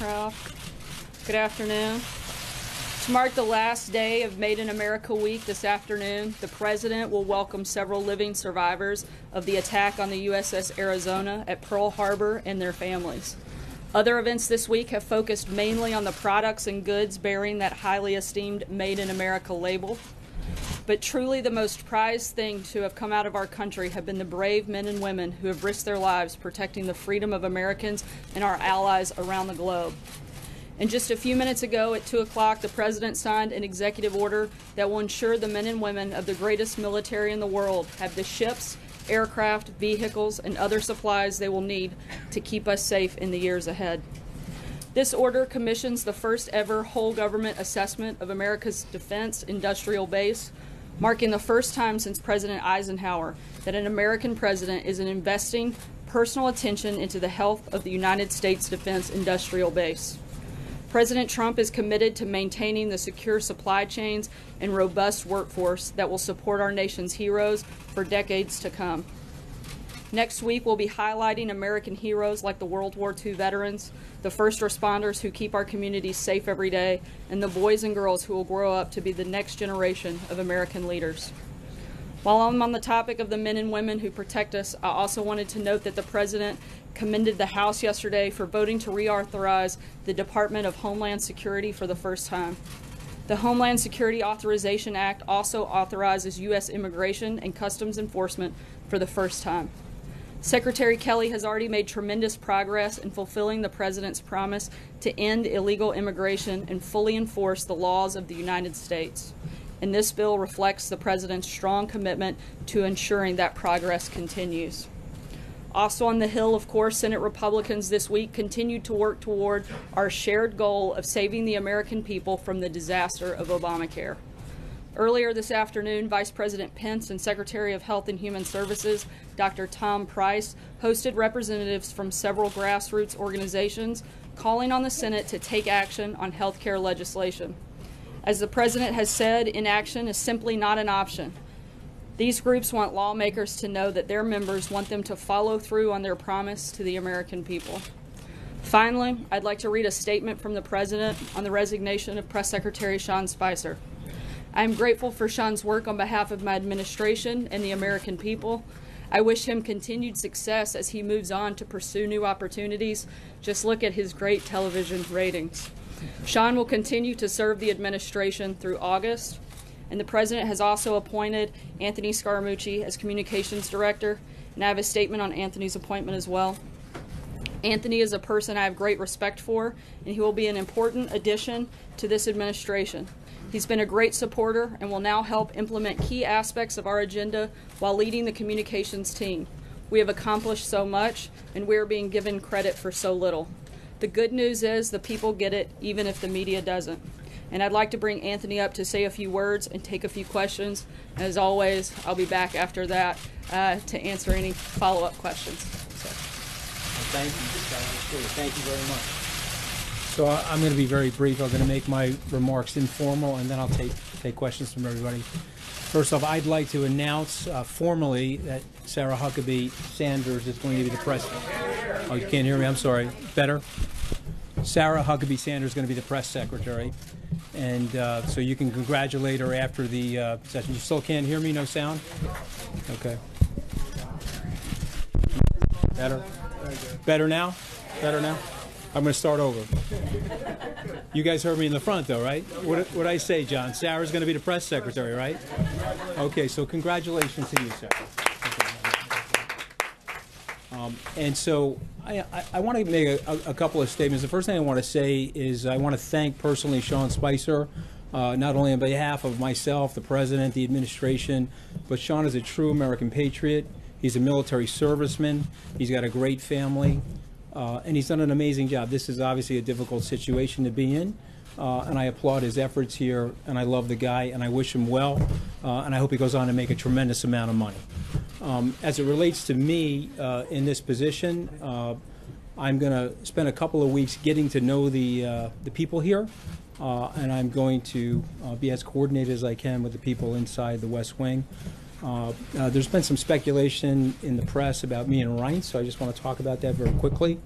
Craft. Good afternoon. To mark the last day of Made in America Week this afternoon, the President will welcome several living survivors of the attack on the USS Arizona at Pearl Harbor and their families. Other events this week have focused mainly on the products and goods bearing that highly esteemed Made in America label. But truly the most prized thing to have come out of our country have been the brave men and women who have risked their lives protecting the freedom of Americans and our allies around the globe. And just a few minutes ago at 2 o'clock, the President signed an executive order that will ensure the men and women of the greatest military in the world have the ships, aircraft, vehicles, and other supplies they will need to keep us safe in the years ahead. This order commissions the first ever whole government assessment of America's defense industrial base, marking the first time since President Eisenhower that an American president is investing personal attention into the health of the United States defense industrial base. President Trump is committed to maintaining the secure supply chains and robust workforce that will support our nation's heroes for decades to come. Next week, we'll be highlighting American heroes like the World War II veterans, the first responders who keep our communities safe every day, and the boys and girls who will grow up to be the next generation of American leaders. While I'm on the topic of the men and women who protect us, I also wanted to note that the President commended the House yesterday for voting to reauthorize the Department of Homeland Security for the first time. The Homeland Security Authorization Act also authorizes U.S. Immigration and Customs Enforcement for the first time. Secretary Kelly has already made tremendous progress in fulfilling the President's promise to end illegal immigration and fully enforce the laws of the United States. And this bill reflects the President's strong commitment to ensuring that progress continues. Also on the Hill, of course, Senate Republicans this week continued to work toward our shared goal of saving the American people from the disaster of Obamacare. Earlier this afternoon, Vice President Pence and Secretary of Health and Human Services, Dr. Tom Price, hosted representatives from several grassroots organizations calling on the Senate to take action on health care legislation. As the President has said, inaction is simply not an option. These groups want lawmakers to know that their members want them to follow through on their promise to the American people. Finally, I'd like to read a statement from the President on the resignation of Press Secretary Sean Spicer. I am grateful for Sean's work on behalf of my administration and the American people. I wish him continued success as he moves on to pursue new opportunities. Just look at his great television ratings. Sean will continue to serve the administration through August, and the President has also appointed Anthony Scaramucci as Communications Director, and I have a statement on Anthony's appointment as well. Anthony is a person I have great respect for, and he will be an important addition to this administration. He's been a great supporter and will now help implement key aspects of our agenda while leading the communications team. We have accomplished so much, and we are being given credit for so little. The good news is the people get it, even if the media doesn't. And I'd like to bring Anthony up to say a few words and take a few questions. As always, I'll be back after that to answer any follow-up questions. So. Thank you. Thank you very much. So I'm going to be very brief. I'm going to make my remarks informal, and then I'll take questions from everybody. First off, I'd like to announce formally that Sarah Huckabee Sanders is going to be the press. Oh, you can't hear me? I'm sorry. Better? Sarah Huckabee Sanders is going to be the press secretary. And so you can congratulate her after the session. You still can't hear me? No sound? Okay. Better? Better now? Better now? I'm going to start over. You guys heard me in the front, though, right? What did I say, John? Sarah's going to be the press secretary, right? Okay, so congratulations to you, Sarah. And so I want to make a couple of statements. The first thing I want to say is I want to thank personally Sean Spicer, not only on behalf of myself, the President, the administration, but Sean is a true American patriot. He's a military serviceman. He's got a great family. And he's done an amazing job. This is obviously a difficult situation to be in, and I applaud his efforts here, and I love the guy, and I wish him well, and I hope he goes on to make a tremendous amount of money. As it relates to me in this position, I'm going to spend a couple of weeks getting to know the people here, and I'm going to be as coordinated as I can with the people inside the West Wing. There's been some speculation in the press about me and Reince, so I just want to talk about that very quickly.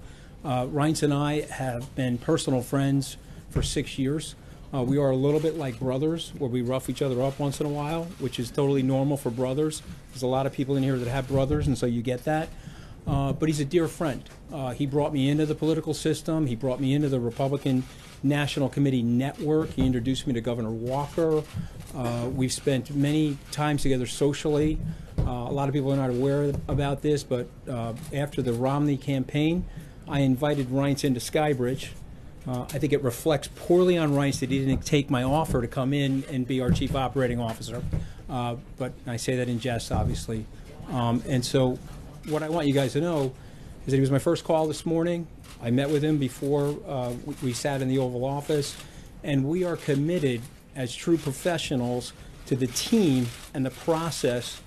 Reince and I have been personal friends for 6 years. We are a little bit like brothers, where we rough each other up once in a while, which is totally normal for brothers. There's a lot of people in here that have brothers, and so you get that. But he's a dear friend. He brought me into the political system. He brought me into the Republican National Committee network. He introduced me to Governor Walker. We've spent many times together socially. A lot of people are not aware about this, but after the Romney campaign, I invited Reince into Skybridge. I think it reflects poorly on Reince that he didn't take my offer to come in and be our chief operating officer. But I say that in jest, obviously. And so what I want you guys to know is that he was my first call this morning. I met with him before we sat in the Oval Office, and we are committed as true professionals to the team and the process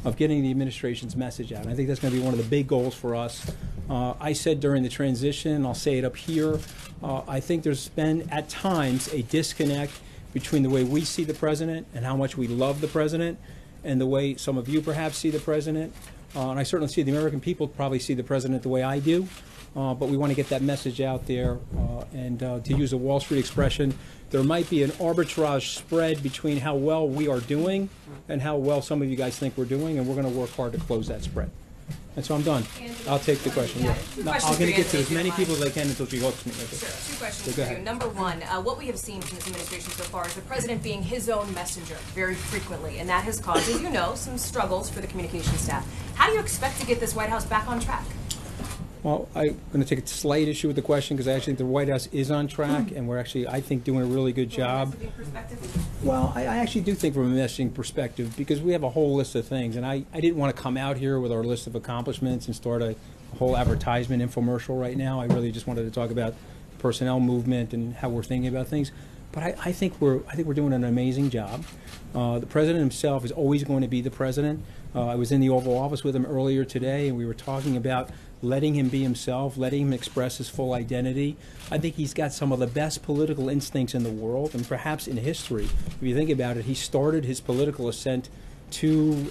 of getting the administration's message out. And I think that's going to be one of the big goals for us. I said during the transition, I'll say it up here, I think there's been at times a disconnect between the way we see the president and how much we love the president and the way some of you perhaps see the president. And I certainly see the American people probably see the president the way I do. But we want to get that message out there. And to use a Wall Street expression, there might be an arbitrage spread between how well we are doing and how well some of you guys think we're doing, and we're going to work hard to close that spread. And so I'm done. I'll take the question. Yeah. No, I'm going to get to as many people as I can until she hooks me. Sure. Two questions for you. Number one, what we have seen from this administration so far is the president being his own messenger very frequently, and that has caused, as you know, some struggles for the communication staff. How do you expect to get this White House back on track? Well, I'm going to take a slight issue with the question because I actually think the White House is on track, and we're actually, I think, doing a really good job. Well, I actually do think from a messaging perspective, because we have a whole list of things, and I didn't want to come out here with our list of accomplishments and start a whole advertisement infomercial right now. I really just wanted to talk about personnel movement and how we're thinking about things. But I think we're doing an amazing job. The president himself is always going to be the president. I was in the Oval Office with him earlier today, and we were talking about letting him be himself, letting him express his full identity. I think he's got some of the best political instincts in the world, and perhaps in history. If you think about it, he started his political ascent two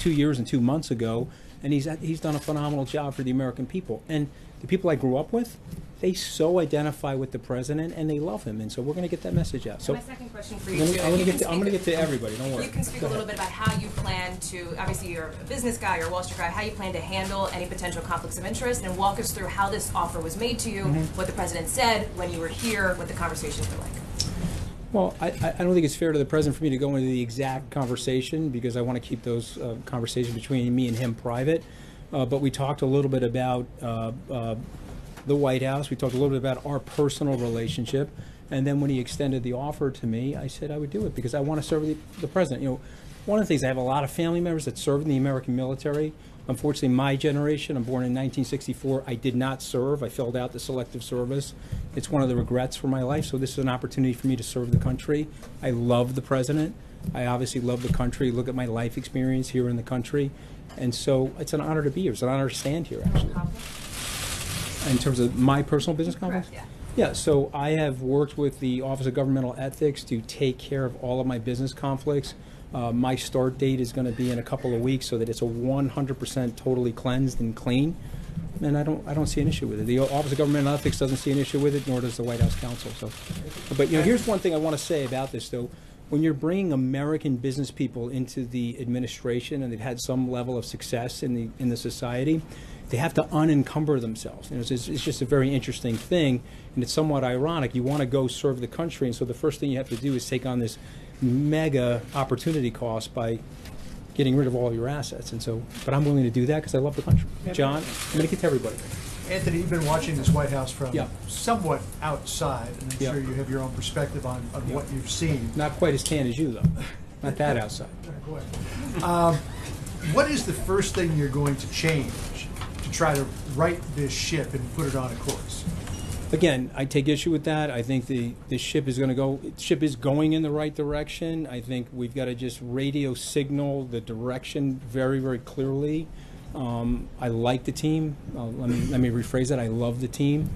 years and 2 months ago, and he's done a phenomenal job for the American people. And the people I grew up with, they so identify with the president, and they love him, and so we're going to get that message out. So my second question for you, I'm going to get to everybody. Don't worry. You can speak a little bit about how you plan to, obviously you're a business guy, you're a Wall Street guy, how you plan to handle any potential conflicts of interest, and walk us through how this offer was made to you, what the president said when you were here, what the conversations were like. Well, I don't think it's fair to the president for me to go into the exact conversation, because I want to keep those conversations between me and him private. But we talked a little bit about the White House. We talked a little bit about our personal relationship. And then when he extended the offer to me, I said I would do it because I want to serve the president. You know, one of the things, I have a lot of family members that served in the American military. Unfortunately, my generation, I'm born in 1964, I did not serve. I filled out the selective service. It's one of the regrets for my life. So this is an opportunity for me to serve the country. I love the president. I obviously love the country. Look at my life experience here in the country. And so it's an honor to be here. It's an honor to stand here, actually. In terms of my personal business conflicts? Correct, yeah, so I have worked with the Office of Governmental Ethics to take care of all of my business conflicts. My start date is going to be in a couple of weeks, so that it's a 100% totally cleansed and clean. And I don't see an issue with it. The Office of Governmental Ethics doesn't see an issue with it, nor does the White House Counsel. So, but you know, here's one thing I want to say about this, though. When you're bringing American business people into the administration, and they've had some level of success in the society, they have to unencumber themselves. You know, it's just a very interesting thing, and it's somewhat ironic. You want to go serve the country, and so the first thing you have to do is take on this mega opportunity cost by getting rid of all your assets. And so, but I'm willing to do that because I love the country. John, I'm going to get to everybody. Anthony, you've been watching this White House from somewhat outside, and I'm sure you have your own perspective on what you've seen. Not quite as tan as you, though. Not that outside. What is the first thing you're going to change to try to right this ship and put it on a course? Again, I take issue with that. I think the ship is going in the right direction. I think we've got to just radio signal the direction very, very clearly. I like the team. Let me rephrase that. I love the team.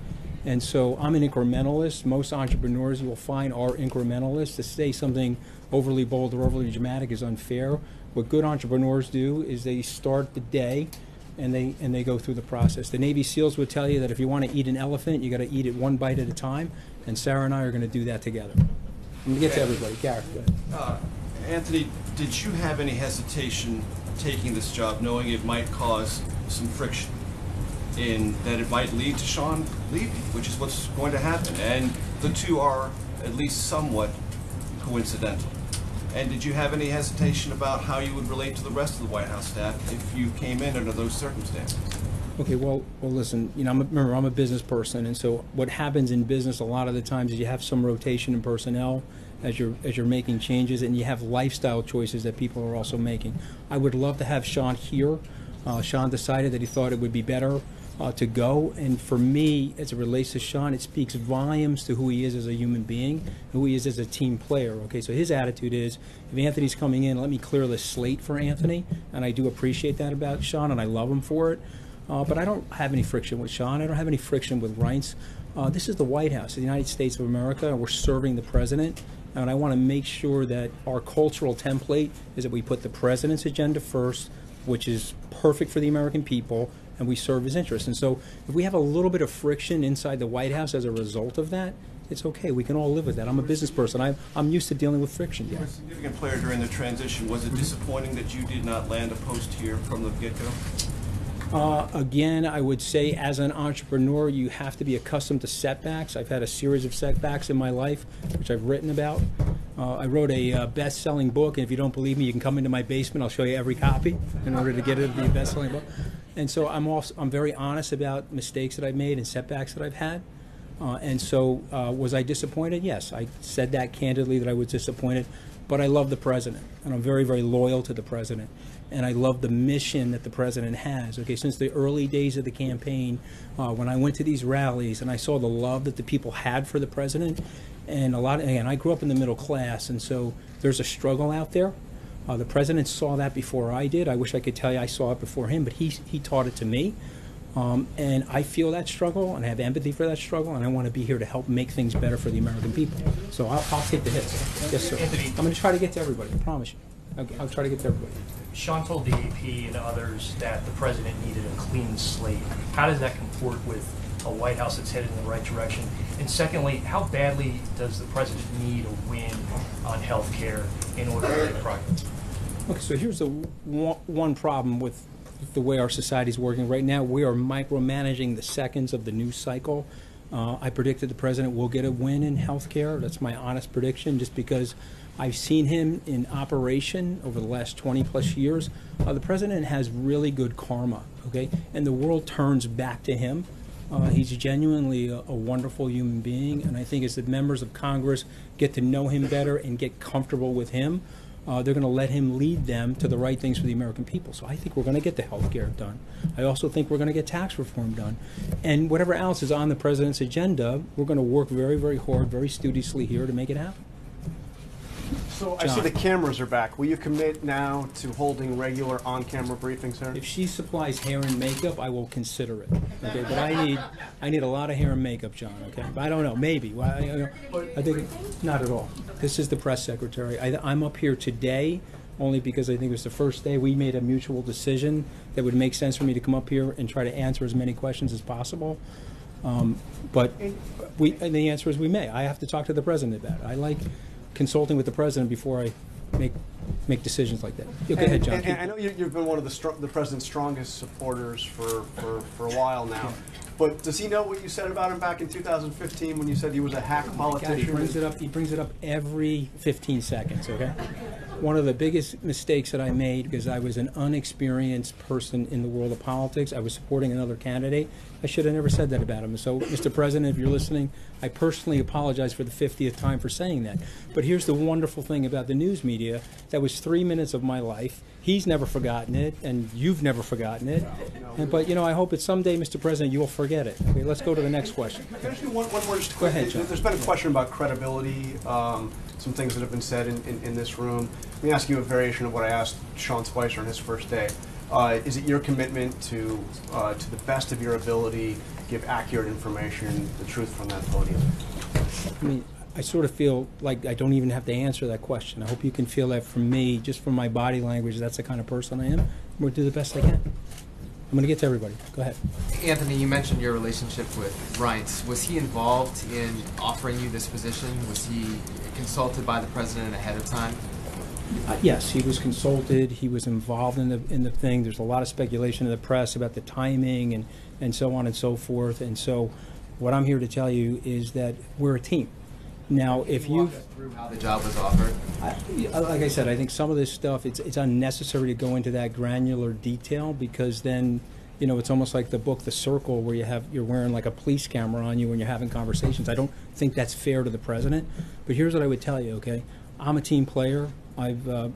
And so I'm an incrementalist. Most entrepreneurs you will find are incrementalists. To say something overly bold or overly dramatic is unfair. What good entrepreneurs do is they start the day and they go through the process. The Navy SEALs would tell you that if you want to eat an elephant, you got to eat it one bite at a time, and Sarah and I are going to do that together. I'm going to get to everybody. Gareth, go ahead. Anthony, did you have any hesitation taking this job, knowing it might cause some friction, in that it might lead to Sean leaving, which is what's going to happen, and the two are at least somewhat coincidental? And did you have any hesitation about how you would relate to the rest of the White House staff if you came in under those circumstances? Okay, well, listen, you know, remember, I'm a business person, and so what happens in business a lot of the times is you have some rotation in personnel as you're making changes, and you have lifestyle choices that people are also making. I would love to have Sean here. Sean decided that he thought it would be better to go, and for me, as it relates to Sean, it speaks volumes to who he is as a human being, who he is as a team player. Okay, so his attitude is, if Anthony's coming in, let me clear the slate for Anthony, and I do appreciate that about Sean, and I love him for it. But I don't have any friction with Sean. I don't have any friction with Reince. This is the White House, the United States of America, and we're serving the president. And I want to make sure that our cultural template is that we put the president's agenda first, which is perfect for the American people, and we serve his interests. And so if we have a little bit of friction inside the White House as a result of that, it's okay. We can all live with that. I'm a business person. I'm used to dealing with friction. You were a significant player during the transition. Was it disappointing that you did not land a post here from the get-go? Again, I would say as an entrepreneur, you have to be accustomed to setbacks. I've had a series of setbacks in my life, which I've written about. I wrote a best-selling book, and if you don't believe me, you can come into my basement. I'll show you every copy in order to get it to be a best-selling book. And so I'm very honest about mistakes that I've made and setbacks that I've had. And so was I disappointed? Yes, I said that candidly, that I was disappointed. But I love the president, and I'm very, very loyal to the president. And I love the mission that the president has. Okay, since the early days of the campaign, when I went to these rallies and I saw the love that the people had for the president, and again, I grew up in the middle class, and so there's a struggle out there. The president saw that before I did. I wish I could tell you I saw it before him, but he taught it to me. And I feel that struggle, and I have empathy for that struggle, and I want to be here to help make things better for the American people. So I'll take the hits. Yes, sir. Anthony, I'm going to try to get to everybody, I promise you. I'll try to get to everybody. Sean told the AP and others that the president needed a clean slate. How does that comport with a White House that's headed in the right direction? And secondly, how badly does the president need a win on health care in order to make progress? Okay, so here's the one problem with the way our society is working right now. We are micromanaging the seconds of the news cycle. I predicted the president will get a win in health care. That's my honest prediction, just because I've seen him in operation over the last 20 plus years. The president has really good karma, okay? And the world turns back to him. He's genuinely a wonderful human being, and I think as the members of Congress get to know him better and get comfortable with him, they're going to let him lead them to the right things for the American people. So I think we're going to get the health care done. I also think we're going to get tax reform done. And whatever else is on the president's agenda, we're going to work very, very hard, very studiously here to make it happen. So I see the cameras are back. Will you commit now to holding regular on-camera briefings, sir? If she supplies hair and makeup, I will consider it. Okay, but I need a lot of hair and makeup, John. Okay, but I don't know. Maybe. Well, I think not at all. This is the press secretary. I'm up here today only because I think it was the first day we made a mutual decision that would make sense for me to come up here and try to answer as many questions as possible. But and the answer is we may. I have to talk to the president about it. I like consulting with the president before I make decisions like that. Go ahead, John. And I know you've been one of the president's strongest supporters for a while now. But does he know what you said about him back in 2015 when you said he was a hack politician? God, he brings it up every 15 seconds, okay? One of the biggest mistakes that I made, because I was an unexperienced person in the world of politics, I was supporting another candidate. I should have never said that about him. So, Mr. President, if you're listening, I personally apologize for the 50th time for saying that. But here's the wonderful thing about the news media. That was 3 minutes of my life. He's never forgotten it, and you've never forgotten it. But, I hope that someday, Mr. President, you will forget it. Okay, let's go to the next question. Can I just do one more just quick? Go ahead, John. There's been a question about credibility, some things that have been said in this room. Let me ask you a variation of what I asked Sean Spicer on his first day. Is it your commitment to the best of your ability, give accurate information, the truth from that podium? I mean, I sort of feel like I don't even have to answer that question. I hope you can feel that from me, just from my body language. That's the kind of person I am. I'm going to do the best I can. going to get to everybody. Go ahead. Anthony, you mentioned your relationship with Reince. Was he involved in offering you this position? Was he consulted by the president ahead of time? Yes, he was consulted. He was involved in the thing. There's a lot of speculation in the press about the timing and so on and so forth. And so what I'm here to tell you is that we're a team. Now, if you walk us through how the job was offered, like I said, I think some of this stuff, it's unnecessary to go into that granular detail, because then, you know, it's almost like the book The Circle, where you're wearing like a police camera on you when you're having conversations. I don't think that's fair to the president. But here's what I would tell you, okay? I'm a team player. I've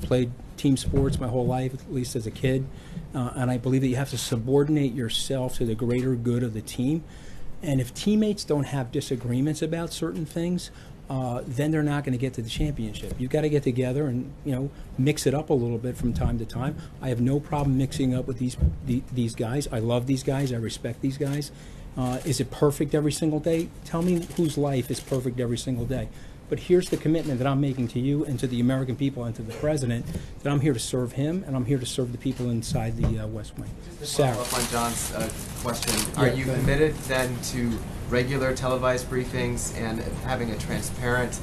played team sports my whole life, at least as a kid, and I believe that you have to subordinate yourself to the greater good of the team. And if teammates don't have disagreements about certain things, then they're not going to get to the championship. You've got to get together and, you know, mix it up a little bit from time to time. I have no problem mixing up with these guys. I love these guys. I respect these guys. Is it perfect every single day? Tell me whose life is perfect every single day. But here's the commitment that I'm making to you and to the American people and to the president, that I'm here to serve him and I'm here to serve the people inside the West Wing. Sarah. Follow up on John's question. Are you committed then to regular televised briefings and having a transparent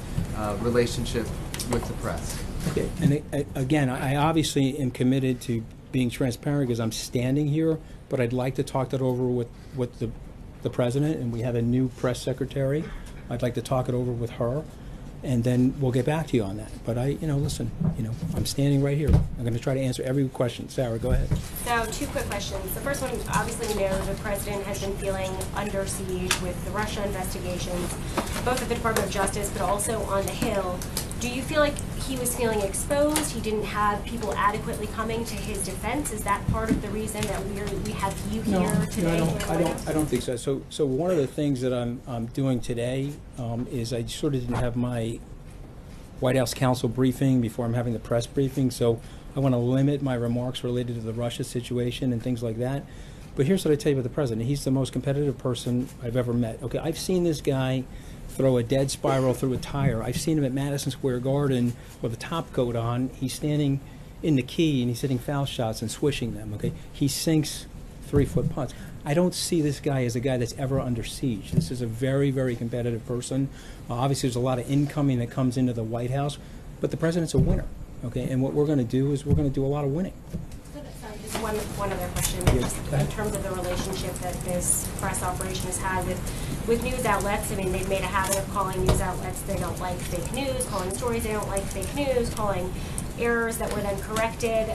relationship with the press? Okay, and again, I obviously am committed to being transparent because I'm standing here, but I'd like to talk that over with the president, and we have a new press secretary. I'd like to talk it over with her, and then we'll get back to you on that. But listen, I'm standing right here. I'm going to try to answer every question. Sarah, go ahead. So, two quick questions. The first one, obviously we know the president has been feeling under siege with the Russia investigations, both at the Department of Justice, but also on the Hill. Do you feel like he was feeling exposed? He didn't have people adequately coming to his defense? Is that part of the reason that we have you here today? No, I don't think so. So one of the things that I'm doing today is I sort of didn't have my White House counsel briefing before I'm having the press briefing. So I want to limit my remarks related to the Russia situation and things like that. But here's what I tell you about the president. He's the most competitive person I've ever met. Okay, I've seen this guy throw a dead spiral through a tire. I've seen him at Madison Square Garden with a top coat on. He's standing in the key and he's hitting foul shots and swishing them. Okay, he sinks 3-foot putts. I don't see this guy as a guy that's ever under siege. This is a very, very competitive person. Obviously, there's a lot of incoming that comes into the White House, but the president's a winner. Okay, and what we're going to do is we're going to do a lot of winning. Just one other question, just in terms of the relationship that this press operation has had with news outlets. I mean, they've made a habit of calling news outlets they don't like fake news, calling stories they don't like fake news, calling errors that were then corrected,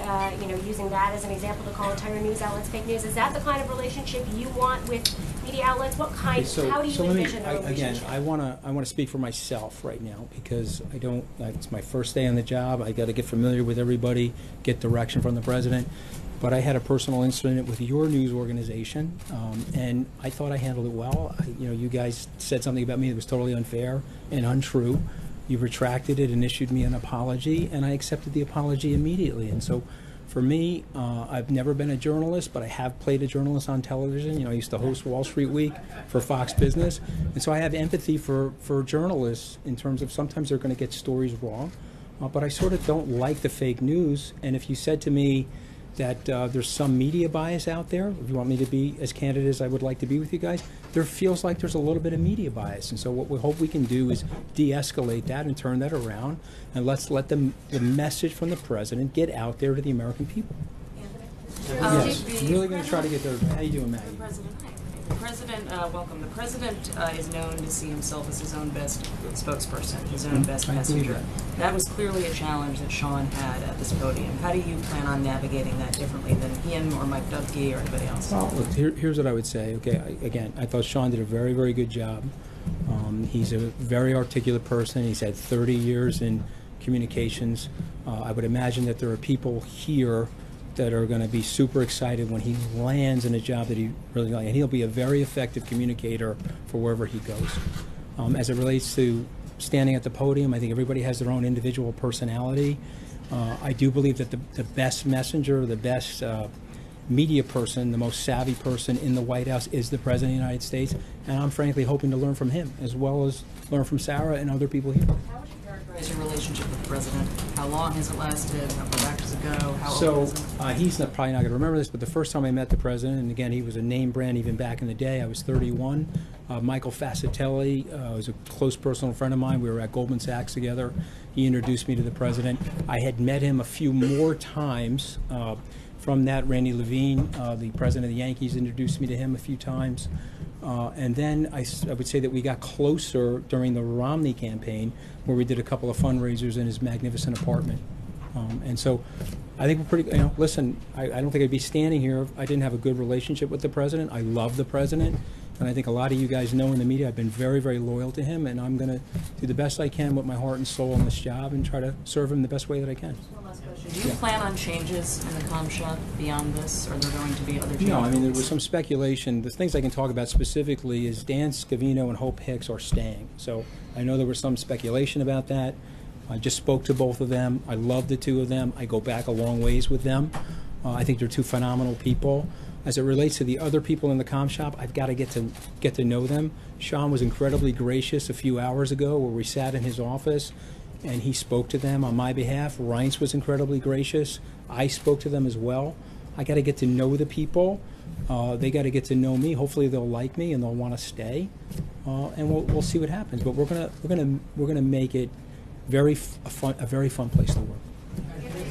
using that as an example to call entire news outlets fake news. Is that the kind of relationship you want with media outlets? What kind? How do you envision the relationship? Again, I want to speak for myself right now, because I don't. It's my first day on the job. I got to get familiar with everybody, get direction from the president. But I had a personal incident with your news organization, and I thought I handled it well. You guys said something about me that was totally unfair and untrue. You retracted it and issued me an apology, and I accepted the apology immediately. And so, for me, I've never been a journalist, but I have played a journalist on television. I used to host Wall Street Week for Fox Business, and so I have empathy for journalists in terms of sometimes they're going to get stories wrong, but I sort of don't like the fake news. And if you said to me that there's some media bias out there, if you want me to be as candid as I would like to be with you guys, there feels like there's a little bit of media bias. And so what we hope we can do is de-escalate that and turn that around, and let's let the message from the president get out there to the American people. Yes, I'm really going to try to get there. How you doing, Maggie? The president, welcome. The president is known to see himself as his own best spokesperson, his own best messenger. That was clearly a challenge that Sean had at this podium. How do you plan on navigating that differently than him or Mike Dubke or anybody else? Well, look, here's what I would say. Okay, again, I thought Sean did a very, very good job. He's a very articulate person. He's had 30 years in communications. I would imagine that there are people here that are going to be super excited when he lands in a job that he really likes. And he'll be a very effective communicator for wherever he goes. As it relates to standing at the podium, I think everybody has their own individual personality. I do believe that the best messenger, the best media person, the most savvy person in the White House is the President of the United States. And I'm frankly hoping to learn from him as well as learn from Sarah and other people here. How would you characterize Is your relationship with the president? How long has it lasted? How far back does it go? How So old is it? he's probably not going to remember this, but the first time I met the president, and again, he was a name brand even back in the day. I was 31. Michael Fascitelli was a close personal friend of mine. We were at Goldman Sachs together. He introduced me to the president. I had met him a few more times. From that, Randy Levine, the president of the Yankees, introduced me to him a few times. And then I would say that we got closer during the Romney campaign, where we did a couple of fundraisers in his magnificent apartment. And so I think we're pretty, listen, I don't think I'd be standing here if I didn't have a good relationship with the president. I love the president. And I think a lot of you guys know in the media I've been very, very loyal to him, and I'm going to do the best I can with my heart and soul on this job and try to serve him the best way that I can. One last question. Do you plan on changes in the comm shop beyond this, or are there going to be other changes? No, I mean, there was some speculation. The things I can talk about specifically is Dan Scavino and Hope Hicks are staying. So I know there was some speculation about that. I just spoke to both of them. I love the two of them. I go back a long ways with them. I think they're two phenomenal people. As it relates to the other people in the comm shop, I've got to get to know them. Sean was incredibly gracious a few hours ago where we sat in his office and he spoke to them on my behalf. Reince was incredibly gracious. I spoke to them as well. I got to get to know the people. They got to get to know me. Hopefully they'll like me and they'll want to stay. And we'll see what happens. But we're gonna make it a very fun place to work.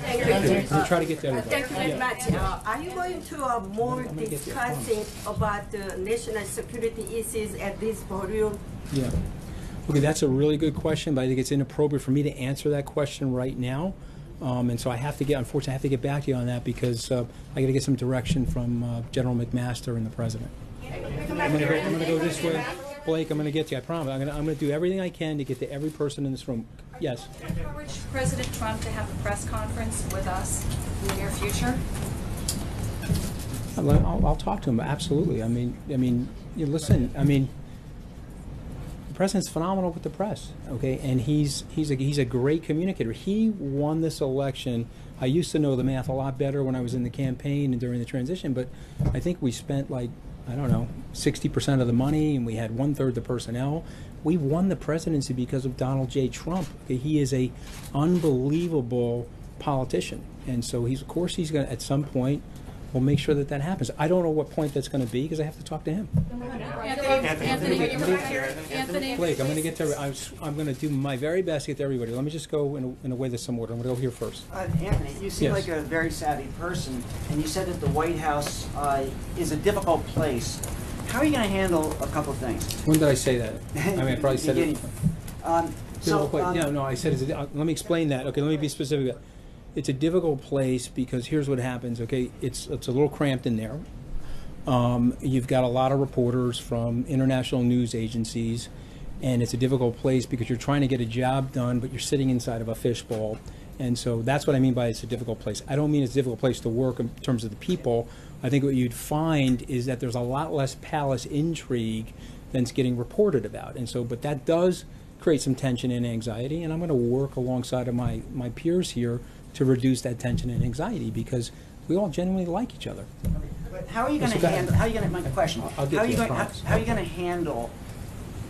We'll try to get to everybody. Thank you very much. Are you going to more discussing about the national security issues at this podium? Yeah. Okay, that's a really good question, but I think it's inappropriate for me to answer that question right now. And so unfortunately, I have to get back to you on that because I got to get some direction from General McMaster and the president. I'm going to go this way. Blake, I'm going to get to you. I promise. I'm going to do everything I can to get to every person in this room. Yes. Are you encourage President Trump to have a press conference with us in the near future? I'll talk to him. Absolutely. I mean, listen. I mean, the president's phenomenal with the press. Okay, and he's a great communicator. He won this election. I used to know the math a lot better when I was in the campaign and during the transition, but I think we spent 60% of the money, and we had 1/3 the personnel. We won the presidency because of Donald J. Trump. Okay, he is a unbelievable politician, and so he's going to at some point. We'll make sure that happens. I don't know what point that's going to be because I have to talk to him. Anthony. Blake, I'm going to get to. I'm going to do my very best to get to everybody. Let me just go in a way that's some order. I'm going to go here first. Anthony, you seem like a very savvy person, and you said that the White House is a difficult place. How are you going to handle a couple of things? When did I say that? I mean, I probably said it. No, I said. Let me explain that. Okay, let me be specific. It's a difficult place because here's what happens. Okay, it's a little cramped in there. You've got a lot of reporters from international news agencies, and it's a difficult place because you're trying to get a job done, but you're sitting inside of a fishbowl. And so that's what I mean by it's a difficult place. I don't mean it's a difficult place to work in terms of the people. I think what you'd find is that there's a lot less palace intrigue than's getting reported about. And so, but that does create some tension and anxiety, and I'm going to work alongside of my peers here to reduce that tension and anxiety because we all genuinely like each other. But how are you going to handle? How are you going to? My question. How are you going to handle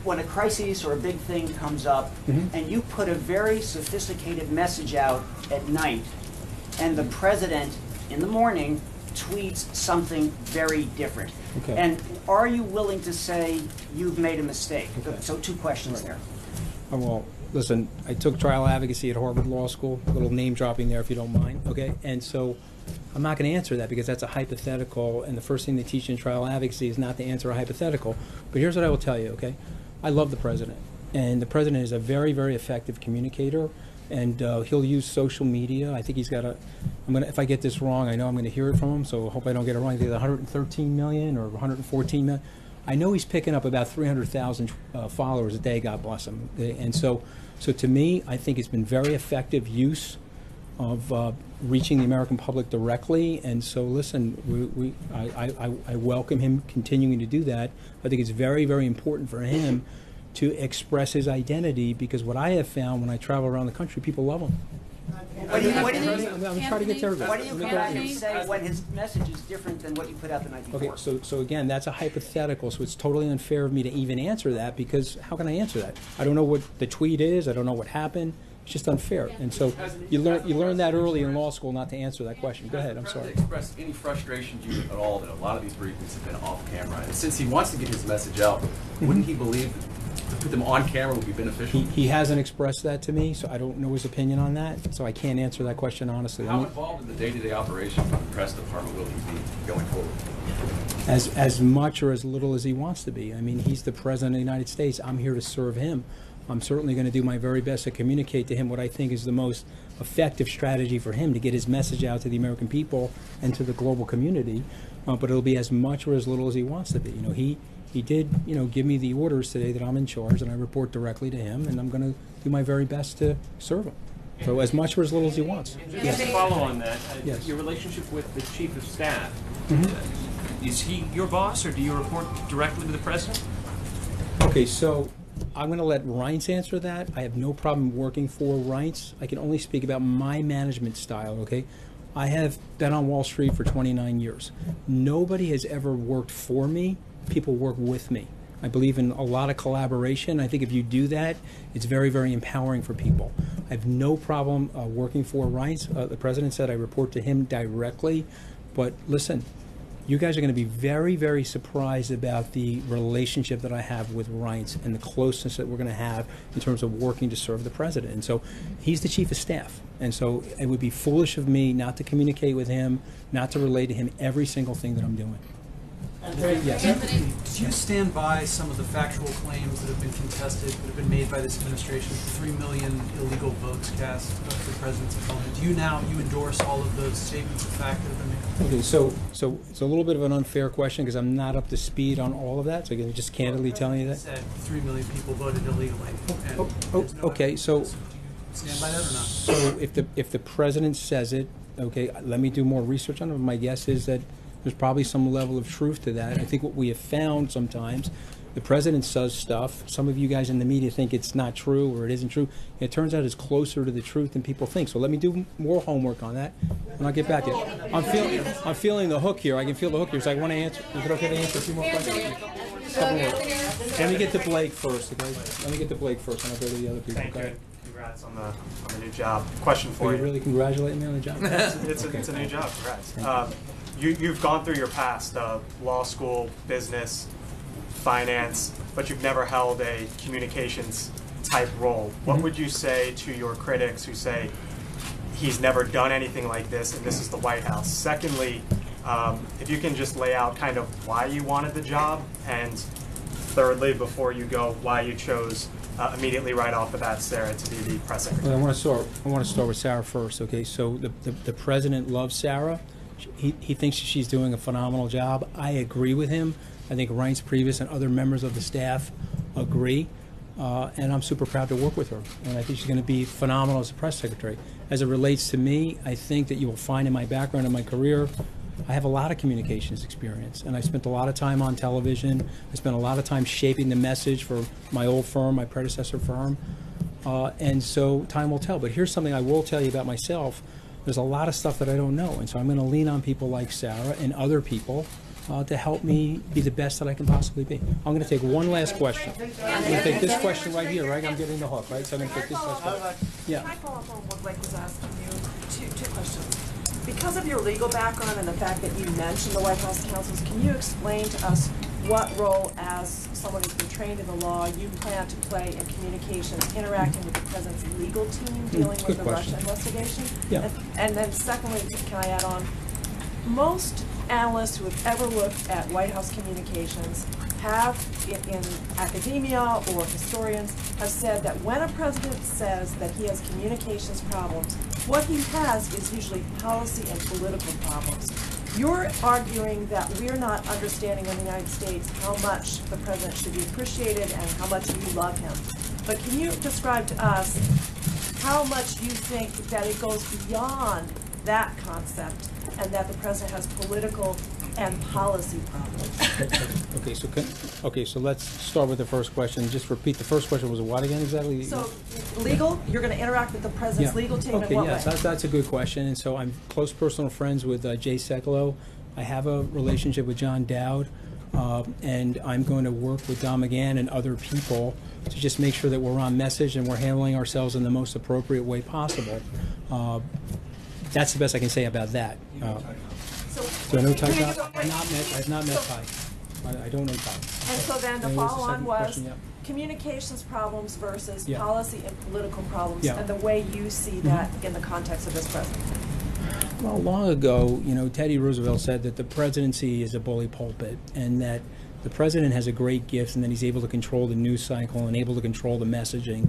when a crisis or a big thing comes up, and you put a very sophisticated message out at night, and the president in the morning tweets something very different? Okay. And are you willing to say you've made a mistake? Okay. So 2 questions there. Oh, well, listen, I took trial advocacy at Harvard Law School, a little name dropping there if you don't mind, okay? And so I'm not going to answer that because that's a hypothetical, and the first thing they teach in trial advocacy is not to answer a hypothetical. But here's what I will tell you, okay? I love the president, and the president is a very, very effective communicator, and he'll use social media. I think he's got if I get this wrong, I know I'm going to hear it from him, so I hope I don't get it wrong. He's 113 million or 114 million. I know he's picking up about 300,000 followers a day, God bless him. And so to me, I think it's been very effective use of reaching the American public directly. And so, listen, I welcome him continuing to do that. I think it's very, very important for him to express his identity because what I have found when I travel around the country, people love him. What do you try to get to everybody. What do you have to say when his message is different than what you put out the night before? Okay, so again, that's a hypothetical, so it's totally unfair of me to even answer that because how can I answer that? I don't know what the tweet is. I don't know what happened. It's just unfair. And so you learn that early in law school not to answer that question. Go ahead, I'm sorry. Express any frustration to you at all that a lot of these briefings have been off camera? And since he wants to get his message out, wouldn't he believe to put them on camera would be beneficial? He hasn't expressed that to me, so I don't know his opinion on that, so I can't answer that question honestly. How involved in the day-to-day operations of the press department will he be going forward? As much or as little as he wants to be. I mean, he's the President of the United States. I'm here to serve him. I'm certainly going to do my very best to communicate to him what I think is the most effective strategy for him to get his message out to the American people and to the global community. But it'll be as much or as little as he wants to be. You know, he did, you know, give me the orders today that I'm in charge, and I report directly to him, and I'm going to do my very best to serve him. So as much or as little as he wants. Just to follow on that, yes. Your relationship with the Chief of Staff, Mm-hmm. is he your boss, or do you report directly to the President? Okay, so I'm going to let Reins answer that. I have no problem working for Reins. I can only speak about my management style, okay? I have been on Wall Street for 29 years. Nobody has ever worked for me. People work with me. I believe in a lot of collaboration. I think if you do that, it's very, very empowering for people. I have no problem working for Reins. The President said I report to him directly. But listen, you guys are going to be very, very surprised about the relationship that I have with Reins and the closeness that we're going to have in terms of working to serve the President. And so he's the Chief of Staff. And so it would be foolish of me not to communicate with him, not to relay to him every single thing that I'm doing. Yes. Do you stand by some of the factual claims that have been contested, that have been made by this administration? 3 million illegal votes cast for the president's opponent. Do you endorse all of those statements of fact that have been made? Okay, so it's a little bit of an unfair question because I'm not up to speed on all of that. So I'm just candidly telling you that. Said 3 million people voted illegally. Okay, so stand by that or not? So if the president says it, okay, let me do more research on it. My guess is that there's probably some level of truth to that. I think what we have found sometimes, the president says stuff. Some of you guys in the media think it's not true or it isn't true. It turns out it's closer to the truth than people think. So let me do more homework on that, and I'll get back to you. I'm feeling the hook here. I can feel the hook here. So I want to answer. Is it okay to answer a few more questions? Let me get to Blake first, okay? Let me get to Blake first, and I'll go to the other people. Thank you. Congrats on the new job. Question for you. You really congratulating me on the job? It's a new job. Congrats. You've gone through your past, law school, business, finance, but you've never held a communications type role. What would you say to your critics who say he's never done anything like this and this is the White House? Secondly, if you can just lay out kind of why you wanted the job, and thirdly, before you go, why you chose immediately right off the bat Sarah to be the press secretary. Well, I want to start with Sarah first. Okay, so the president loves Sarah. He thinks she's doing a phenomenal job. I agree with him. I think Reince Priebus and other members of the staff agree. And I'm super proud to work with her. And I think she's going to be phenomenal as a press secretary. As it relates to me, I think that you will find in my background and my career, I have a lot of communications experience. And I spent a lot of time on television. I spent a lot of time shaping the message for my old firm, my predecessor firm. And so time will tell. But here's something I will tell you about myself. There's a lot of stuff that I don't know, and so I'm going to lean on people like Sarah and other people to help me be the best that I can possibly be. I'm going to take one last question. I'm going to take this question right here, right? I'm getting the hook, right? So I'm going to take this last question. Yeah. Can I follow up on what Blake was asking you? Two questions. Because of your legal background and the fact that you mentioned the White House counsels, can you explain to us what role, as someone who's been trained in the law, you plan to play in communications, interacting with the president's legal team, dealing with the Russia investigation? Yeah. And then secondly, can I add on, most analysts who have ever looked at White House communications have, in academia or historians, have said that when a president says that he has communications problems, what he has is usually policy and political problems. You're arguing that we're not understanding in the United States how much the president should be appreciated and how much you love him. But can you describe to us how much you think that it goes beyond that concept and that the president has political and policy problems? Okay, so let's start with the first question. Just repeat, the first question was what again exactly? So, legal, you're going to interact with the president's legal team in what way? That's a good question. And so I'm close personal friends with Jay Sekulow. I have a relationship with John Dowd. And I'm going to work with Don McGann and other people to just make sure that we're on message and we're handling ourselves in the most appropriate way possible. That's the best I can say about that. Do I know Ty? I've not met Ty. I don't know Ty. And so then the follow-on was communications problems versus policy and political problems, and the way you see that in the context of this presidency. Well, long ago, Teddy Roosevelt said that the presidency is a bully pulpit, and that the president has a great gift, and that he's able to control the news cycle and able to control the messaging.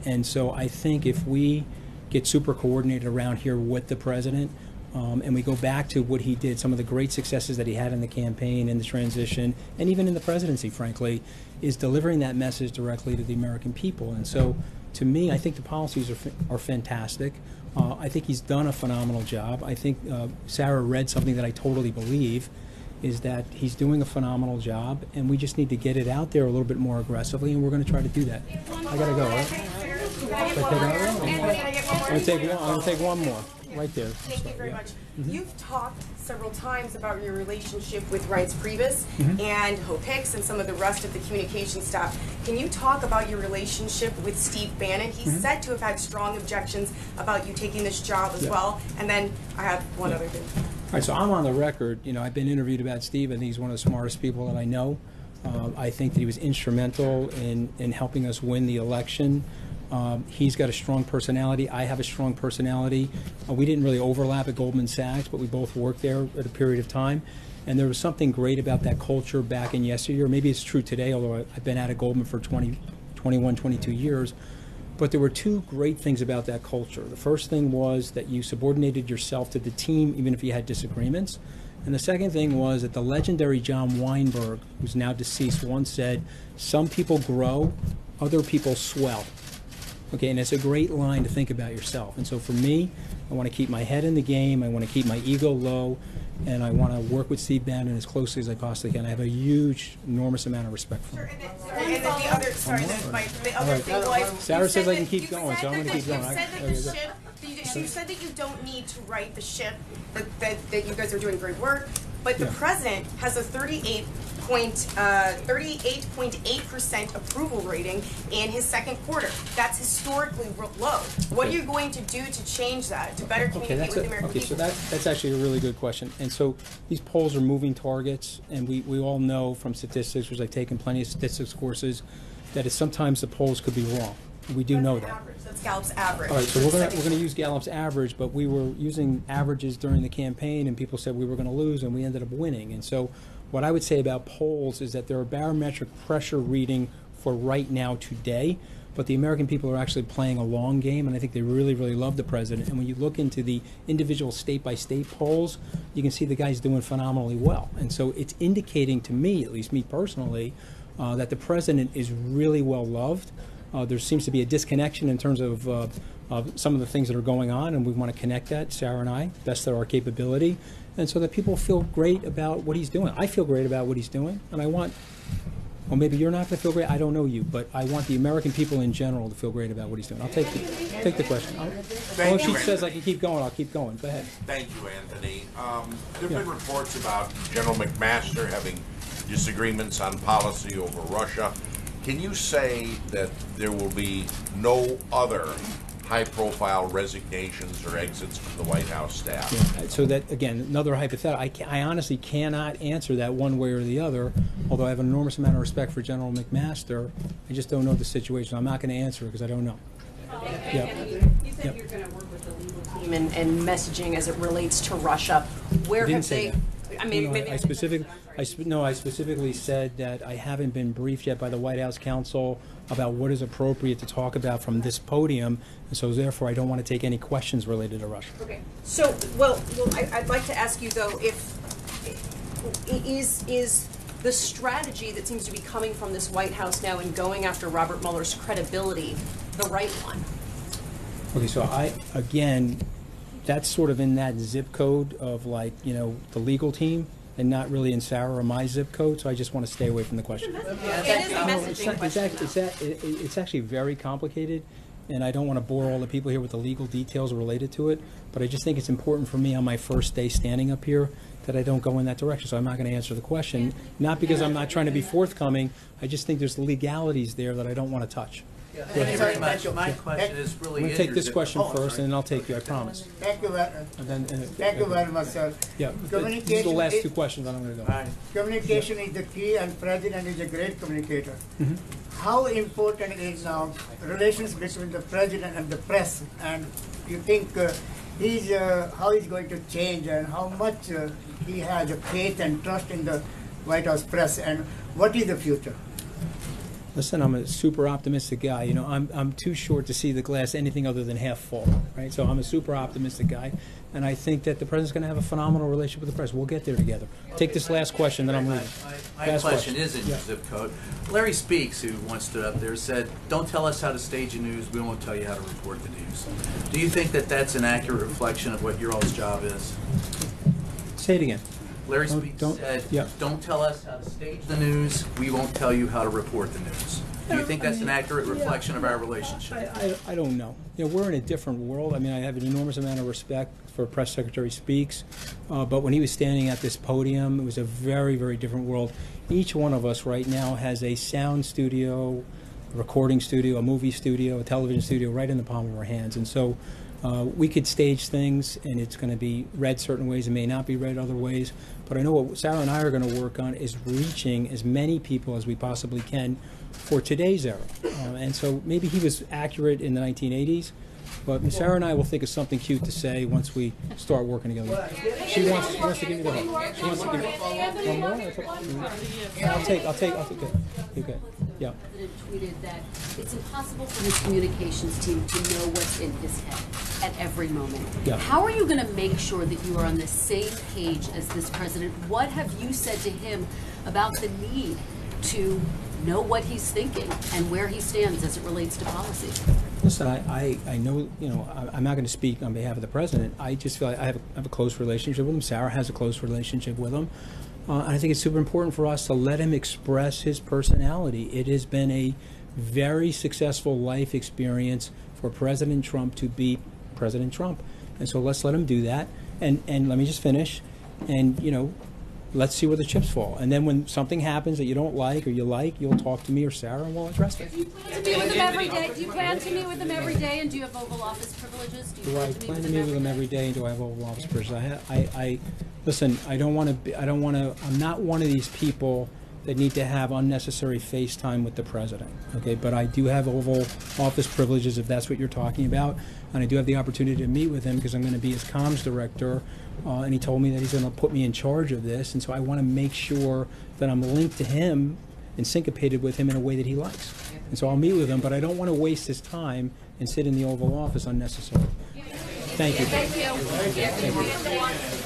And so I think if we get super coordinated around here with the president, and we go back to what he did, some of the great successes that he had in the campaign, in the transition, and even in the presidency, frankly, is delivering that message directly to the American people. And so, to me, I think the policies are fantastic. I think he's done a phenomenal job. I think Sarah read something that I totally believe, is that he's doing a phenomenal job, and we just need to get it out there a little bit more aggressively, and we're going to try to do that. I got to go, right? I'm going to take one more. Right there. Thank you very much. You've talked several times about your relationship with Reince Priebus and Hope Hicks and some of the rest of the communication staff. Can you talk about your relationship with Steve Bannon? He's said to have had strong objections about you taking this job as well. And then I have one other thing. All right, so I'm on the record. I've been interviewed about Steve, and he's one of the smartest people that I know. I think that he was instrumental in helping us win the election. He's got a strong personality. I have a strong personality. We didn't really overlap at Goldman Sachs, but we both worked there at a period of time. And there was something great about that culture back in yesteryear. Maybe it's true today, although I've been out of Goldman for 21, 22 years. But there were two great things about that culture. The first thing was that you subordinated yourself to the team, even if you had disagreements. And the second thing was that the legendary John Weinberg, who's now deceased, once said, "Some people grow, other people swell." Okay, and it's a great line to think about yourself. And so for me, I want to keep my head in the game, I want to keep my ego low, and I want to work with Steve Bannon as closely as I possibly can. I have a huge, enormous amount of respect for him. And then the other, the other thing was, Sarah says I can keep going, so I'm going to keep going. You said that you don't need to write the ship, that you guys are doing great work, but the president has a 38.8% approval rating in his second quarter. That's historically low. What are you going to do to change that, to better communicate with the American people? So that's actually a really good question. And so these polls are moving targets, and we all know from statistics, which I've taken plenty of statistics courses, that sometimes the polls could be wrong. We do know that. That's Gallup's average. All right, so we're going to use Gallup's average, but we were using averages during the campaign, and people said we were going to lose, and we ended up winning. And so what I would say about polls is that they're a barometric pressure reading for right now today, but the American people are actually playing a long game, and I think they really, really love the president. And when you look into the individual state-by-state polls, you can see the guy's doing phenomenally well. And so it's indicating to me, at least me personally, that the president is really well loved. There seems to be a disconnection in terms of some of the things that are going on, and we want to connect that, Sarah and I, best of our capability, and so that people feel great about what he's doing. I feel great about what he's doing, and I want, well, maybe you're not going to feel great, I don't know you, but I want the American people in general to feel great about what he's doing. I'll take the question. Well, if she says I can keep going, I'll keep going. Go ahead. Thank you, Anthony. There have been reports about General McMaster having disagreements on policy over Russia. Can you say that there will be no other high-profile resignations or exits from the White House staff? Yeah. So that, again, another hypothetical. I honestly cannot answer that one way or the other, although I have an enormous amount of respect for General McMaster. I just don't know the situation. I'm not going to answer it because I don't know. You said you're going to work with the legal team and messaging as it relates to Russia. Where have they... I mean, maybe I specifically said that I haven't been briefed yet by the White House counsel about what is appropriate to talk about from this podium, and so therefore I don't want to take any questions related to Russia. Okay. So, well, I'd like to ask you though, if is the strategy that seems to be coming from this White House now in going after Robert Mueller's credibility the right one? Okay, so again, that's sort of in that zip code of, like, the legal team, and not really in Sarah or my zip code, so I just want to stay away from the question. It is a messaging question. It's actually very complicated, and I don't want to bore all the people here with the legal details related to it, but I just think it's important for me on my first day standing up here that I don't go in that direction. So I'm not going to answer the question, not because I'm not trying to be forthcoming. I just think there's legalities there that I don't want to touch. Thank you very much. My question is really. I'm going to take this question first, and then I'll take you. I promise. Thank you very much, sir. Yeah, these are the last two questions, and I'm going to go. Communication is the key, and President is a great communicator. Mm-hmm. How important is now relations between the President and the press? And you think how he's going to change, and how much he has a faith and trust in the White House press, and what is the future? Listen, I'm a super optimistic guy. You know, I'm too short to see the glass anything other than half full, right? So I'm a super optimistic guy, and I think that the president's going to have a phenomenal relationship with the press. We'll get there together. Take this last question, then I'm leaving. My question is in your zip code. Larry Speaks, who once stood up there, said, "Don't tell us how to stage the news. We won't tell you how to report the news." Do you think that that's an accurate reflection of what your all's job is? Say it again. Larry Speaks said, "Don't tell us how to stage the news. We won't tell you how to report the news." Do you think that's an accurate reflection of our relationship? I don't know. You know, we're in a different world. I mean, I have an enormous amount of respect for Press Secretary Speaks, but when he was standing at this podium, it was a very, very different world. Each one of us right now has a sound studio, a recording studio, a movie studio, a television studio right in the palm of our hands. And so we could stage things, and it's going to be read certain ways. It may not be read other ways. But I know what Sarah and I are going to work on is reaching as many people as we possibly can for today's era. And so maybe he was accurate in the 1980s, but Sarah and I will think of something cute to say once we start working together. She wants to give me the hook. She wants to give me one more. I'll take it. Okay. Yeah. The president tweeted that it's impossible for his communications team to know what's in his head at every moment. Yeah. How are you going to make sure that you are on the same page as this president? What have you said to him about the need to know what he's thinking and where he stands as it relates to policy? Listen, I know, you know, I'm not going to speak on behalf of the president. I just feel like I have a close relationship with him. Sarah has a close relationship with him. And I think it's super important for us to let him express his personality. It has been a very successful life experience for President Trump to be President Trump. And so let's let him do that. And let me just finish. And, you know, let's see where the chips fall. And then when something happens that you don't like or you like, you'll talk to me or Sarah and we'll address it. Do you plan to meet with him every day? Do you plan to meet with him every day? And do you have Oval Office privileges? Do I plan to meet with him every day? And do I have Oval Office privileges? Listen, I'm not one of these people that need to have unnecessary FaceTime with the president, okay? But I do have Oval Office privileges, if that's what you're talking about, and I do have the opportunity to meet with him because I'm going to be his comms director, and he told me that he's going to put me in charge of this, and so I want to make sure that I'm linked to him and syncopated with him in a way that he likes. And so I'll meet with him, but I don't want to waste his time and sit in the Oval Office unnecessarily. Thank you. Thank you.